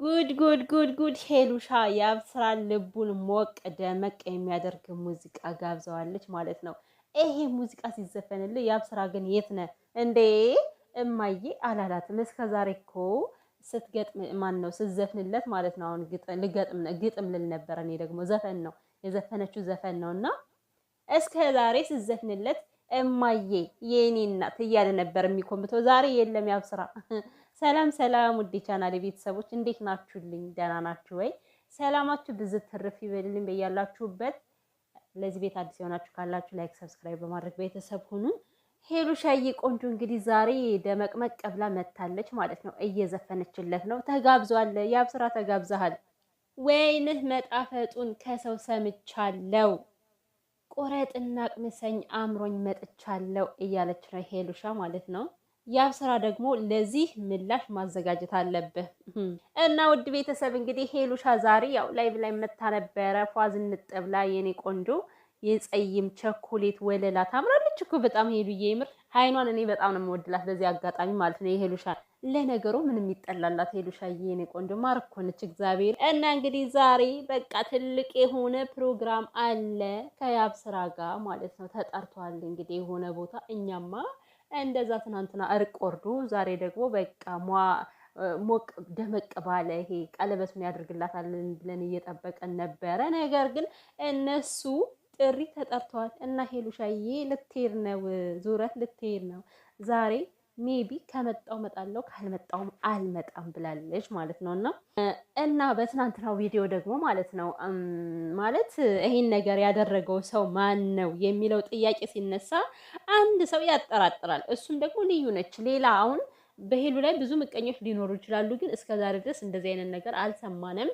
ጉድ ሄሉሻ የአብስራን ልቡን ሞቅ ደመቅ የሚያደርግ ሙዚቃ ጋብዘዋለች ማለት ነው። ይሄ ሙዚቃ ሲዘፈንልህ የአብስራ ግን የት ነህ እንዴ? እማዬ አላላትም እስከ ዛሬ እኮ ስትገጥም ማን ነው ስትዘፍንለት ማለት ነው። አሁን ግጥም ልል ነበር እኔ ደግሞ ዘፈን ነው የዘፈነችው ዘፈን ነውና እስከ ዛሬ ስትዘፍንለት እማዬ የኔ እናት እያለ ነበር የሚኮምተው። ዛሬ የለም ያብስራ። ሰላም ሰላም፣ ውዴ ቻናሌ ቤተሰቦች እንዴት ናችሁልኝ? ደህና ናችሁ ወይ? ሰላማችሁ ብዝት ትርፍ ይበልልኝ በያላችሁበት። ለዚህ ቤት አዲስ የሆናችሁ ካላችሁ ላይክ፣ ሰብስክራይብ በማድረግ ቤተሰብ ሁኑ። ሄሉሻዬ ቆንጆ እንግዲህ ዛሬ ደመቅመቅ ብላ መታለች ማለት ነው። እየዘፈነችለት ነው። ተጋብዟል። ያብስራ ተጋብዘሃል። ወይንህ መጣፈጡን ከሰው ሰምቻለሁ፣ ቁረጥና ቅምሰኝ አምሮኝ መጥቻለሁ እያለች ነው ሄሉሻ ማለት ነው። ያብስራ ደግሞ ለዚህ ምላሽ ማዘጋጀት አለብህ። እና ውድ ቤተሰብ እንግዲህ ሄሉሻ ዛሬ ያው ላይቭ ላይ መታ ነበረ። ፏዝ እንጠብላ የኔ ቆንጆ የጸይም ቸኮሌት ወለላ ታምራለች እኮ በጣም ሄሉዬ። የምር አይኗን እኔ በጣም ነው የምወድላት በዚህ አጋጣሚ ማለት ነው። የሄሉሻ ለነገሩ ምንም ይጠላላት ሄሉሻዬ የኔ ቆንጆ ማርኮ ነች እግዚአብሔር። እና እንግዲህ ዛሬ በቃ ትልቅ የሆነ ፕሮግራም አለ ከያብስራ ጋር ማለት ነው። ተጠርቷል እንግዲህ የሆነ ቦታ እኛማ እንደዛ ትናንትና እርቅ ወርዶ ዛሬ ደግሞ በቃ ሞቅ ደመቅ ባለ ይሄ ቀለበቱን ያደርግላታል ብለን እየጠበቀን ነበረ። ነገር ግን እነሱ ጥሪ ተጠርተዋል እና ሄሉሻዬ ልትሄድ ነው፣ ዙረት ልትሄድ ነው ዛሬ ሜቢ ከመጣው መጣለው ካልመጣውም አልመጣም ብላለች ማለት ነው። እና በትናንትናው ቪዲዮ ደግሞ ማለት ነው ማለት ይሄን ነገር ያደረገው ሰው ማን ነው የሚለው ጥያቄ ሲነሳ አንድ ሰው ያጠራጥራል። እሱም ደግሞ ልዩ ነች። ሌላ አሁን በሄሉ ላይ ብዙ ምቀኞች ሊኖሩ ይችላሉ፣ ግን እስከዛሬ ድረስ እንደዚህ አይነት ነገር አልሰማንም።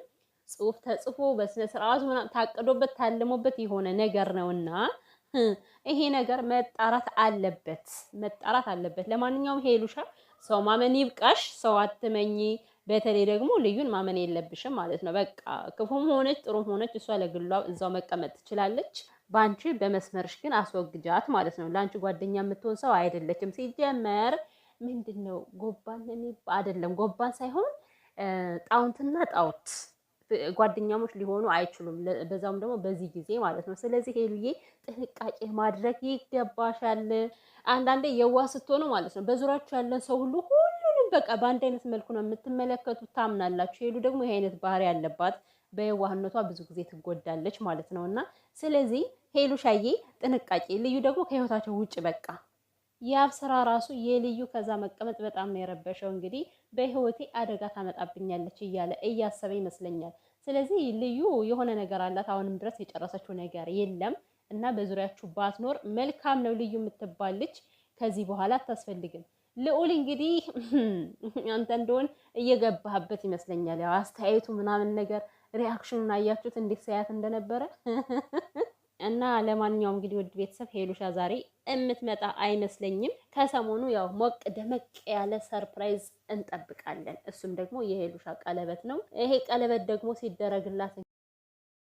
ጽሁፍ ተጽፎ በስነ ስርዓቱ ታቅዶበት ታልሞበት የሆነ ነገር ነውና ይሄ ነገር መጣራት አለበት። ለማንኛውም ሄሉሻ ሰው ማመን ይብቃሽ፣ ሰው አትመኝ። በተለይ ደግሞ ልዩን ማመን የለብሽም ማለት ነው። በቃ ክፉም ሆነች ጥሩም ሆነች እሷ ለግሏ እዛው መቀመጥ ትችላለች። ባንቺ በመስመርሽ ግን አስወግጃት ማለት ነው። ለአንቺ ጓደኛ የምትሆን ሰው አይደለችም። ሲጀመር ምንድነው ጎባን አይደለም፣ ጎባን ሳይሆን ጣውንትና ጣውት ጓደኛሞች ሊሆኑ አይችሉም። በዛውም ደግሞ በዚህ ጊዜ ማለት ነው። ስለዚህ ሄሉዬ ጥንቃቄ ማድረግ ይገባሻል። አንዳንዴ የዋህ ስትሆኑ ማለት ነው በዙሪያችሁ ያለን ሰው ሁሉንም በቃ በአንድ አይነት መልኩ ነው የምትመለከቱት፣ ታምናላችሁ። ሄሉ ደግሞ ይሄ አይነት ባህሪ ያለባት በየዋህነቷ ብዙ ጊዜ ትጎዳለች ማለት ነው። እና ስለዚህ ሄሉሻዬ ጥንቃቄ፣ ልዩ ደግሞ ከህይወታቸው ውጭ በቃ ያብስራ ራሱ የልዩ ከዛ መቀመጥ በጣም ነው የረበሸው። እንግዲህ በህይወቴ አደጋ ታመጣብኛለች እያለ እያሰበ ይመስለኛል። ስለዚህ ልዩ የሆነ ነገር አላት። አሁንም ድረስ የጨረሰችው ነገር የለም እና በዙሪያችሁ ባትኖር መልካም ነው። ልዩ የምትባል ልጅ ከዚህ በኋላ አታስፈልግም። ልዑል እንግዲህ አንተ እንደሆን እየገባህበት ይመስለኛል። ያው አስተያየቱ ምናምን ነገር ሪአክሽኑን አያችሁት እንዴት ሳያት እንደነበረ እና ለማንኛውም እንግዲህ ውድ ቤተሰብ ሄሉሻ ዛሬ እምትመጣ አይመስለኝም። ከሰሞኑ ያው ሞቅ ደመቅ ያለ ሰርፕራይዝ እንጠብቃለን። እሱም ደግሞ የሄሉሻ ቀለበት ነው። ይሄ ቀለበት ደግሞ ሲደረግላት